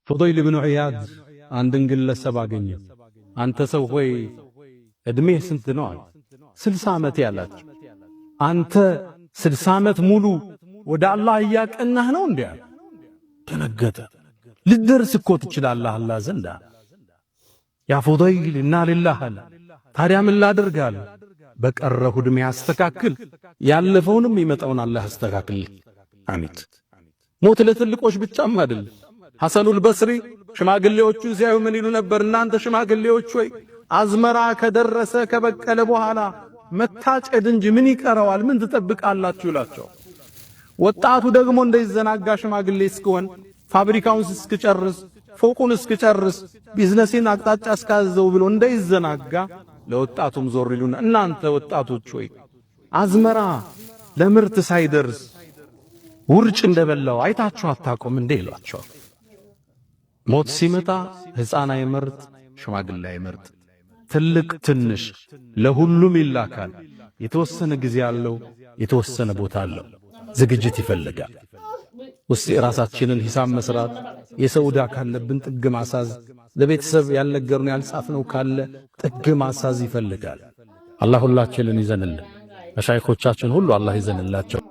ፉደይል ብኑ ዒያድ አንድን ግለሰብ አገኘ። አንተ ሰው ሆይ እድሜህ ስንት ነው አለ። 60 ዓመት ያላቸው። አንተ 60 ዓመት ሙሉ ወደ አላህ እያቀናህ ነው እንዴ? ደነገጠ። ልደርስ እኮ ትችላለህ አላህ ዘንድ። ያ ፉደይል እና ሊላህ አለ። ታዲያ ምን ላድርግ አለ። በቀረሁ ዕድሜ አስተካክል፣ ያለፈውንም ይመጣውን አላህ አስተካክል። አሚት ሞት ለትልቆች ብቻም አይደል። ሐሰኑል በስሪ ሽማግሌዎቹ ሲያዩ ምን ይሉ ነበር? እናንተ ሽማግሌዎች ሆይ አዝመራ ከደረሰ ከበቀለ በኋላ መታጨድ እንጂ ምን ይቀረዋል? ምን ትጠብቃላችሁ ይላቸው። ወጣቱ ደግሞ እንዳይዘናጋ ሽማግሌ እስከሆን ፋብሪካውን እስክጨርስ ፎቁን እስክጨርስ ቢዝነስን አቅጣጫ እስካዘው ብሎ እንዳይዘናጋ ለወጣቱም ዞር ይሉና እናንተ ወጣቶች ሆይ አዝመራ ለምርት ሳይደርስ ውርጭ እንደበላው አይታችሁ አታውቁም እንዴ ይሏቸው። ሞት ሲመጣ ሕፃን አይመርጥ፣ ሽማግሌ አይመርጥ፣ ትልቅ ትንሽ ለሁሉም ይላካል። የተወሰነ ጊዜ አለው፣ የተወሰነ ቦታ አለው። ዝግጅት ይፈልጋል። ውስጥ የራሳችንን ሂሳብ መስራት፣ የሰው ዕዳ ካለብን ጥግ ማሳዝ፣ ለቤተሰብ ያልነገሩን ያልጻፍነው ካለ ጥግ ማሳዝ ይፈልጋል። አላህ ሁላችንን ይዘንልን። መሻይኾቻችን ሁሉ አላህ ይዘንላቸው።